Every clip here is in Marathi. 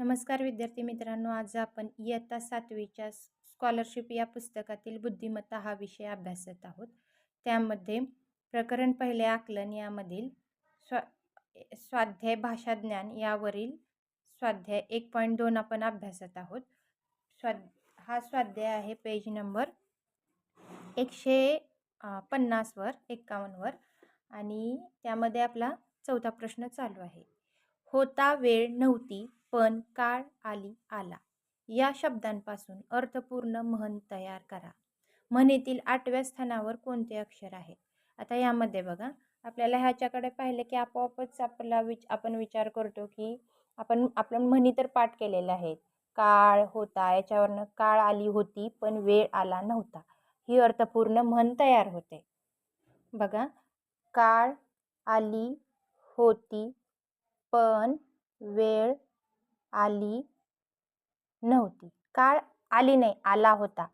नमस्कार विद्यार्थी मित्रांनो, आज आपण इयत्ता 7वीच्या स्कॉलरशिप या पुस्तकातील बुद्धिमत्ता हा विषय अभ्यासत आहोत. त्यामध्ये प्रकरण पहिले आकलन यामधील स्वाध्याय भाषाज्ञान यावरील स्वाध्याय 1.2 आपण अभ्यासत आहोत. हा स्वाध्याय आहे पेज नंबर 150 वर 51 वर आणि त्यामध्ये आपला चौथा प्रश्न चालू आहे. होता वेळ नव्हती पण काळ आली आला या शब्दांपासून अर्थपूर्ण म्हण तयार करा. म्हणीतील 8व्या स्थानावर कोणते अक्षर आहे? आता यामध्ये बघा, आपल्याला ह्याच्याकडे पाहिलं की आपोआपच आपण विचार करतो की आपण म्हणी तर पाठ केलेल्या आहेत. काळ होता, याच्यावरनं काळ आली होती पण वेळ आला नव्हता, ही अर्थपूर्ण म्हण तयार होते. बघा, काळ आली होती पण वेळ आली नव्हती. काळ आली नाही, आला होता,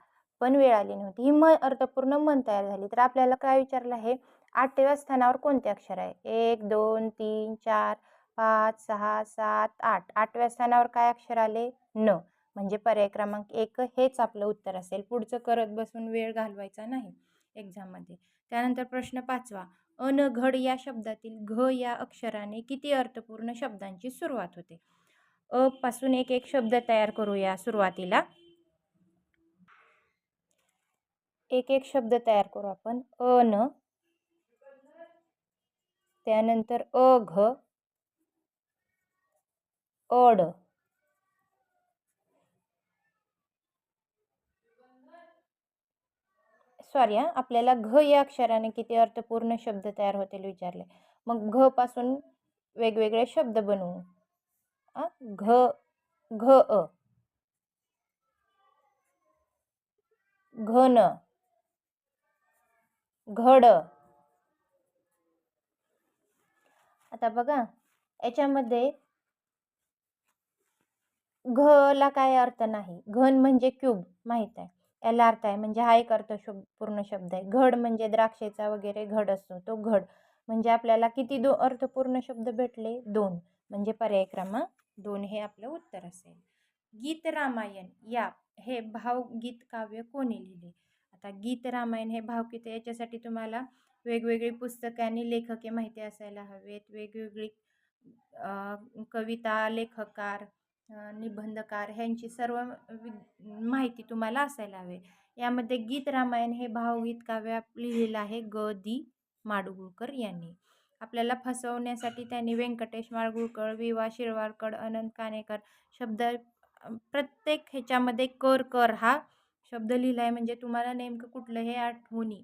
पण वेळ आली नव्हती, ही अर्थपूर्ण म्हण तयार झाली. तर आपल्याला काय विचारलं आहे? 8व्या स्थानावर कोणते अक्षर आहे? 1 2 3 4 5 6 7 8. 8व्या स्थानावर काय अक्षर आले? न. म्हणजे पर्याय क्रमांक 1 हेच आपलं उत्तर असेल. पुढचं करत बसून वेळ घालवायचा नाही एक्झाममध्ये. त्यानंतर प्रश्न 5वा. अनघड या शब्दातील घ या अक्षराने किती अर्थपूर्ण शब्दांची सुरुवात होते? अ पासून एक एक शब्द तयार करूया. सुरुवातीला एक एक शब्द तयार करू आपण. अन, त्यानंतर अघ, अड, आपल्याला घ या अक्षराने किती अर्थपूर्ण शब्द तयार होतील विचारले. मग घ पासून वेगवेगळे शब्द बनवू. घ घ अ, घन, घड. आता बघा, याच्यामध्ये घ ला काय अर्थ नाही. घन म्हणजे क्यूब, माहित आहे, याला अर्थ आहे. म्हणजे हा एक अर्थपूर्ण शब्द आहे. घड म्हणजे द्राक्षेचा वगैरे घड असतो, तो घड. म्हणजे आपल्याला किती अर्थपूर्ण शब्द भेटले? 2. म्हणजे पर्याय क्रमांक 2 हे आपलं उत्तर असेल. गीत रामायण हे भावगीत काव्य कोणी लिहिले? आता गीत रामायण हे भावगीत, याच्यासाठी तुम्हाला वेगवेगळी पुस्तके आणि लेखके माहिती असायला हवेत. वेगवेगळी कविता, लेखकार, निबंधकार ह्यांची सर्व माहिती तुम्हाला असायला हवे. यामध्ये गीत रामायण हे भावगीत काव्य लिहिलेलं आहे ग.दी. माडगूळकर यांनी. आपल्याला फसवण्यासाठी त्यांनी व्यंकटेश माडगूळकर, वि.वा. शिरवाडकर, अनंत काणेकर शब्द प्रत्येक ह्याच्यामध्ये कर हा शब्द लिहिलाय. म्हणजे तुम्हाला नेमकं कुठलं हे आठवणी,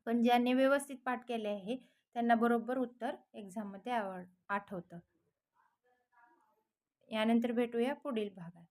पण ज्यांनी व्यवस्थित पाठ केले आहे त्यांना बरोबर उत्तर एक्झाममध्ये आठवतं. यानंतर भेटूया पुढील भागात.